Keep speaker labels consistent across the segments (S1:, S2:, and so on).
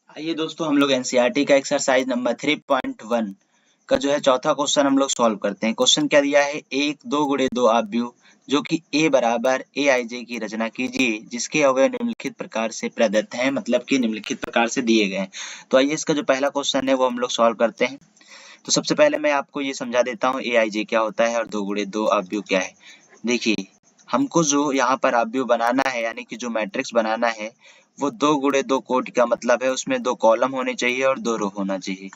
S1: आइए दोस्तों, हम लोग एनसीईआरटी का एक्सरसाइज नंबर 3.1 का जो है चौथा क्वेश्चन हम लोग सॉल्व करते हैं। क्वेश्चन क्या दिया है, एक दो गुणे दो आव्यूह जो कि ए बराबर ए आई जे की रचना कीजिए जिसके अवयव निम्नलिखित प्रकार से प्रदत्त हैं, मतलब कि निम्नलिखित प्रकार से दिए गए हैं। तो आइए इसका जो पहला क्वेश्चन है वो हम लोग सॉल्व करते हैं। तो सबसे पहले मैं आपको ये समझा देता हूँ ए आई जे क्या होता है और दो गुणे दो आव्यूह क्या है। देखिए, हमको जो यहाँ पर आव्यूह बनाना है यानी कि जो मैट्रिक्स बनाना है वो दो गुणे दो कोटि का मतलब है उसमें दो कॉलम होने चाहिए और दो रो होना चाहिए।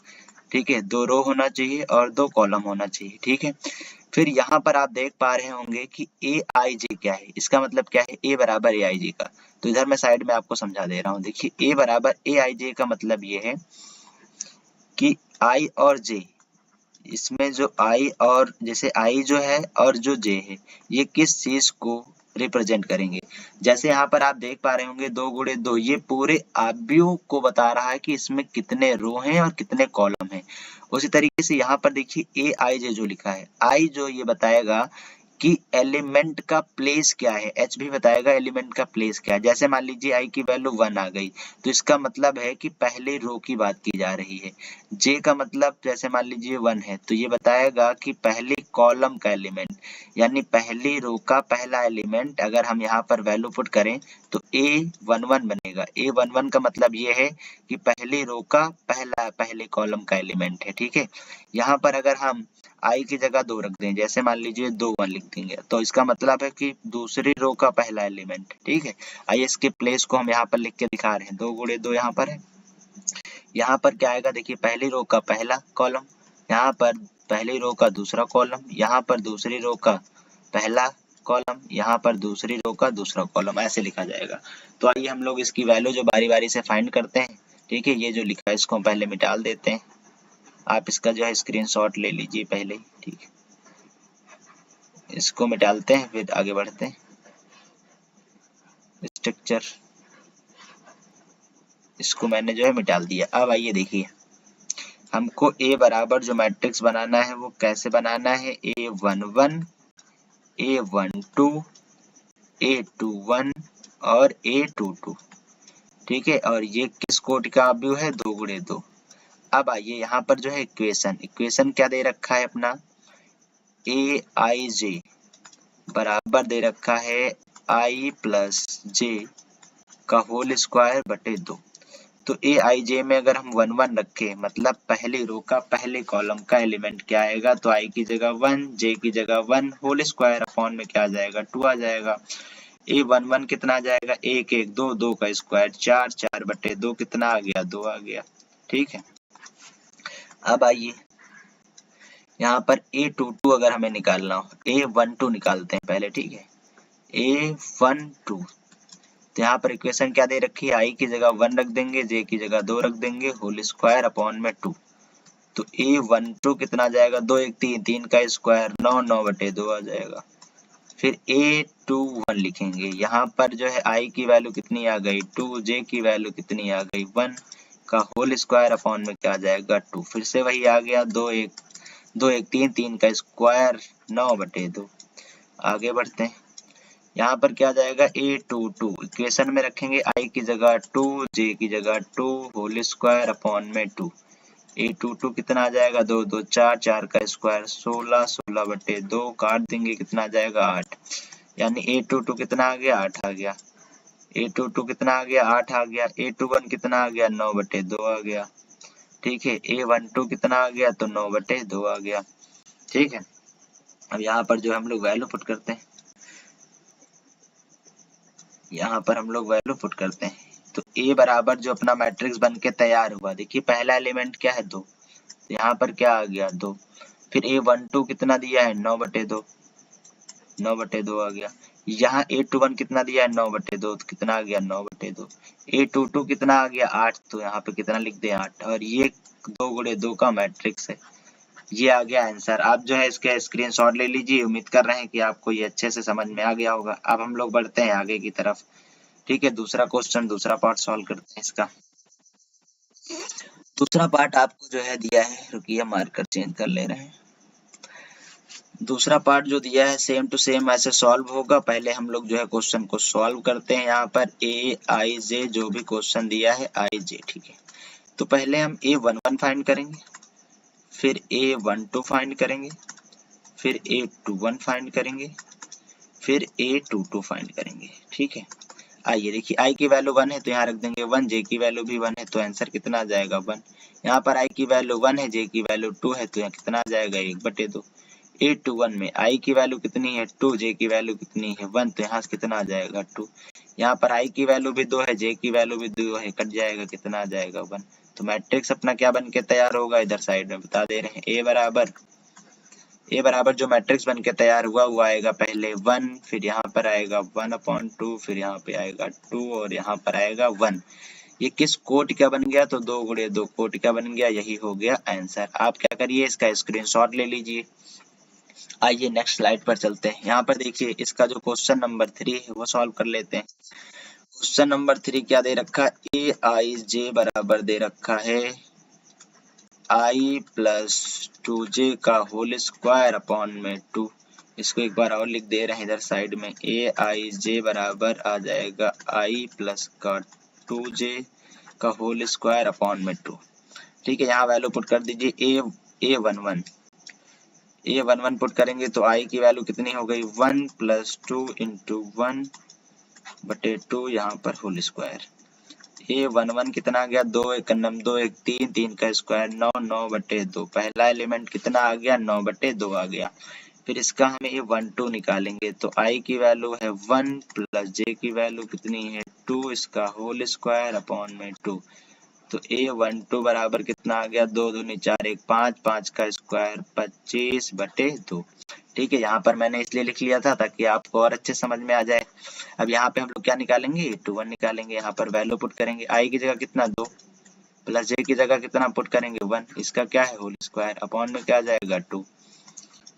S1: ठीक है, दो रो होना चाहिए और दो कॉलम होना चाहिए। ठीक है, फिर यहाँ पर आप देख पा रहे होंगे कि ए आई जे क्या है। इसका मतलब क्या है, ए बराबर ए आई जे का। तो इधर मैं साइड में आपको समझा दे रहा हूँ। देखिए, ए बराबर ए आई जे का मतलब ये है कि आई और जे, इसमें जो आई और जैसे आई जो है और जो जे है ये किस चीज को रिप्रेजेंट करेंगे। जैसे यहाँ पर आप देख पा रहे होंगे दो गुणे दो, ये पूरे आव्यूह को बता रहा है कि इसमें कितने रो हैं और कितने कॉलम हैं। उसी तरीके से यहाँ पर देखिए ए आई जे जो लिखा है, आई जो ये बताएगा कि एलिमेंट का प्लेस क्या है, एच भी बताएगा एलिमेंट का प्लेस क्या है। जैसे मान लीजिए आई की वैल्यू 1 आ गई तो इसका मतलब है कि पहले रो की बात की जा रही है। जे का मतलब जैसे मान लीजिए 1 है तो ये बताएगा कि पहले कॉलम का एलिमेंट यानी पहली रो का पहला एलिमेंट अगर हम यहाँ पर वैल्यू पुट करें तो A11 बनेगा। A11 का मतलब ये है कि पहली रो का पहले कॉलम का एलिमेंट है। ठीक है, यहाँ पर अगर हम आई की जगह 2 रख दें, जैसे मान लीजिए 2 1 लिख देंगे तो इसका मतलब है कि दूसरी रो का पहला एलिमेंट। ठीक है, आइए इसके प्लेस को हम यहाँ पर लिख के दिखा रहे हैं। 2 गुणे 2 यहाँ पर है, यहाँ पर क्या आएगा, देखिए पहली रो का पहला कॉलम, यहाँ पर पहली रो का दूसरा कॉलम, यहाँ पर दूसरी रो का पहला कॉलम, यहाँ पर दूसरी रो का दूसरा कॉलम, ऐसे लिखा जाएगा। तो आइए हम लोग इसकी वैल्यू जो बारी बारी से फाइंड करते हैं। ठीक है, ये जो लिखा है इसको हम पहले मिटा देते हैं। आप इसका जो है स्क्रीनशॉट ले लीजिए पहले। ठीक है, इसको मिटाते हैं फिर आगे बढ़ते हैं। स्ट्रक्चर, इसको मैंने जो है मिटा दिया। अब आइए देखिए, हमको ए बराबर जो मैट्रिक्स बनाना है वो कैसे बनाना है, A11 A12 A21 और A22। ठीक है, और ये किस कोटि का आव्यूह है, दो गुणे दो। अब आइए यहाँ पर जो है इक्वेशन क्या दे रखा है अपना, ए आई जे बराबर दे रखा है आई प्लस जे का होल स्क्वायर बटे 2। तो ए आई जे में अगर हम 1 1 रखें मतलब पहली रो का पहले कॉलम का एलिमेंट क्या आएगा, तो आई की जगह 1, जे की जगह 1, होल स्क्वायर अपॉन में क्या आ जाएगा, 2 आ जाएगा। A11 कितना आ जाएगा, 1 1 2, 2 का स्क्वायर 4, 4 बटे 2 कितना आ गया, 2 आ गया। ठीक है, अब आइए यहाँ पर A22 अगर हमें निकालना हो, A12 निकालते हैं पहले। ठीक है, A12 तो यहाँ पर इक्वेशन क्या दे रखी है, आई की जगह 1 रख देंगे, जे की जगह 2 रख देंगे, होल स्क्वायर अपॉन में 2। तो A12 कितना आ जाएगा, 2 1 3, 3 का स्क्वायर 9, 9 बटे 2 आ जाएगा। फिर A21 लिखेंगे, यहाँ पर जो है आई की वैल्यू कितनी आ गई 2, जे की वैल्यू कितनी आ गई 1 का होल स्क्वायर अपॉन में क्या आ जाएगा 2। फिर से वही आ गया 2 1 3, 3 का स्क्वायर 9 बटे 2। आगे बढ़ते हैं, यहाँ पर क्या जाएगा A22 इक्वेशन में रखेंगे, आई की जगह 2, जे की जगह 2, होल स्क्वायर अपॉन में 2। A22 कितना आ जाएगा, 2 2 4, 4 का स्क्वायर 16, 16 बटे 2 काट देंगे कितना आ जाएगा 8। यानी A22 कितना आ गया, 8 आ गया। A22 कितना आ गया, 8 आ गया। A21 कितना आ गया, 9 बटे 2 आ गया। ठीक है, A12 कितना आ गया, तो 9 बटे 2 आ गया। ठीक है, अब यहाँ पर जो हम लोग वैल्यू पुट करते हैं, यहाँ पर हम लोग वैल्यू पुट करते हैं तो A बराबर जो अपना मैट्रिक्स बन के तैयार हुआ, देखिए पहला एलिमेंट क्या है 2, तो यहाँ पर क्या आ गया 2। फिर A12 कितना दिया है 9 बटे 2, 9 बटे 2 आ गया। यहाँ A21 कितना दिया है 9 बटे 2, तो कितना आ गया 9 बटे 2। A22 कितना आ गया 8, तो यहाँ पे कितना लिख दे 8। और ये 2 गुणे 2 का मैट्रिक्स है। ये आ गया आंसर। आप जो है इसके स्क्रीनशॉट ले लीजिए। उम्मीद कर रहे हैं कि आपको ये अच्छे से समझ में आ गया होगा। अब हम लोग बढ़ते हैं आगे की तरफ। ठीक है, दूसरा क्वेश्चन, दूसरा पार्ट सॉल्व करते हैं इसका। दूसरा पार्ट आपको जो है दिया है, रुकिए मार्कर चेंज कर ले रहे हैं। दूसरा पार्ट जो दिया है सेम टू सेम ऐसे सॉल्व होगा। पहले हम लोग जो है क्वेश्चन को सॉल्व करते हैं। यहाँ पर ए आई जे जो भी क्वेश्चन दिया है आई जे, ठीक है, तो पहले हम A11 फाइंड करेंगे, फिर A12 फाइंड करेंगे, फिर A21 फाइंड करेंगे, फिर A22 फाइंड करेंगे। ठीक है, आइए देखिए, i की वैल्यू 1 है तो यहाँ रख देंगे 1, j की वैल्यू भी 1 है तो आंसर कितना आ जाएगा 1। यहाँ पर i की वैल्यू 1 है, j की वैल्यू 2 है तो यहाँ कितना आ जाएगा 1/2। A21 में i की वैल्यू कितनी है 2, j की वैल्यू कितनी है 1 तो यहाँ से कितना आ जाएगा 2। यहाँ पर i की वैल्यू भी 2 है, j की वैल्यू भी 2 है, कट जाएगा, कितना आ जाएगा 1। तो मैट्रिक्स अपना क्या बन के तैयार होगा, इधर साइड में बता दे रहे हैं। ए बराबर जो मैट्रिक्स बन के तैयार हुआ वो आएगा पहले 1, फिर यहाँ पर आएगा 1/2, फिर यहाँ पे आएगा 2 और यहाँ पर आएगा 1। ये किस कोट का बन गया, तो 2 गुणे 2 कोट का बन गया, यही हो गया आंसर। आप क्या करिए, इसका स्क्रीनशॉट ले लीजिए। आइए नेक्स्ट स्लाइड पर चलते हैं। यहाँ पर देखिए, इसका जो क्वेश्चन नंबर 3 है वो सॉल्व कर लेते हैं। क्वेश्चन नंबर 3 क्या दे रखा है, aij बराबर दे रखा है i प्लस 2j का होल स्क्वायर अपॉन में 2। इसको एक बार और लिख दे रहे हैं इधर साइड में, aij बराबर आ जाएगा i प्लस का 2j का होल स्क्वायर अपॉन में 2। ठीक है, यहाँ वैल्यू पुट कर दीजिए, a11 पुट करेंगे तो i की वैल्यू कितनी हो गई 1 प्लस 2 इंटू 1/2, यहाँ पर होल स्क्वायर। A11 कितना आ गया, 2 1 2 1 3, 3 का स्क्वायर 9, 9/2। पहला एलिमेंट कितना आ गया 9/2 आ गया। फिर इसका हमें A12 निकालेंगे तो i की वैल्यू है 1 प्लस j की वैल्यू कितनी है 2, इसका होल स्क्वायर अपॉन में 2। तो A12 बराबर कितना आ गया, 2 दूनी 4 1 5, 5 का स्क्वायर 25/2। ठीक है, यहाँ पर मैंने इसलिए लिख लिया था ताकि आपको और अच्छे समझ में आ जाए। अब यहाँ पे हम लोग क्या निकालेंगे, A21 निकालेंगे। यहाँ पर वैल्यू पुट करेंगे, i की जगह कितना 2 प्लस j की जगह कितना पुट करेंगे 1, इसका क्या है होल स्क्वायर अपॉन में क्या आ जाएगा 2।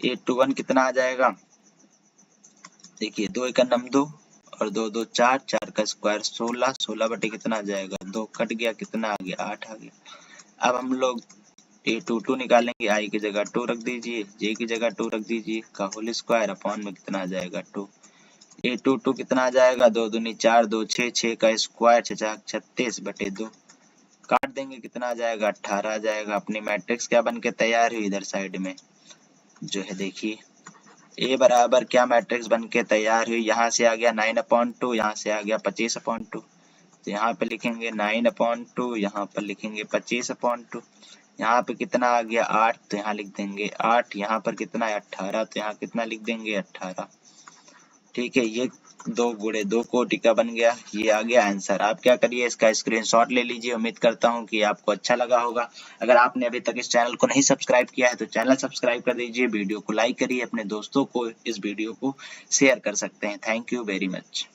S1: A21 कितना आ जाएगा, देखिए 2 1 2 और 2 2 4, 4 का स्क्वायर 16, 16 बटे कितना आ जाएगा 2, कट गया, कितना आ गया 8 आ गया। अब हम लोग A22 निकालेंगे, i की जगह 2 रख दीजिए, j की जगह 2 रख दीजिए, का होल स्क्वायर अपॉन में कितना आ जाएगा 2। A22 कितना आ जाएगा, 2 दूनी 4 2 6, 6 का स्क्वायर 36/2, काट देंगे, कितना आ जाएगा 18 आ जाएगा। अपनी मैट्रिक्स क्या बन के तैयार हुई, इधर साइड में जो है देखिए, A बराबर क्या मैट्रिक्स बन के तैयार हुई, यहाँ से आ गया 9/2, यहाँ से आ गया 25/2। तो यहाँ पे लिखेंगे 9/2, यहाँ पर लिखेंगे 25/2। यहाँ पे कितना आ गया 8, तो यहाँ लिख देंगे 8। यहाँ पर कितना है 18, तो यहाँ कितना लिख देंगे 18। ठीक है, ये 2 गुणे 2 कोटि का बन गया, ये आ गया आंसर। आप क्या करिए, इसका स्क्रीनशॉट ले लीजिए। उम्मीद करता हूँ कि आपको अच्छा लगा होगा। अगर आपने अभी तक इस चैनल को नहीं सब्सक्राइब किया है तो चैनल सब्सक्राइब कर दीजिए, वीडियो को लाइक करिए, अपने दोस्तों को इस वीडियो को शेयर कर सकते हैं। Thank you very much.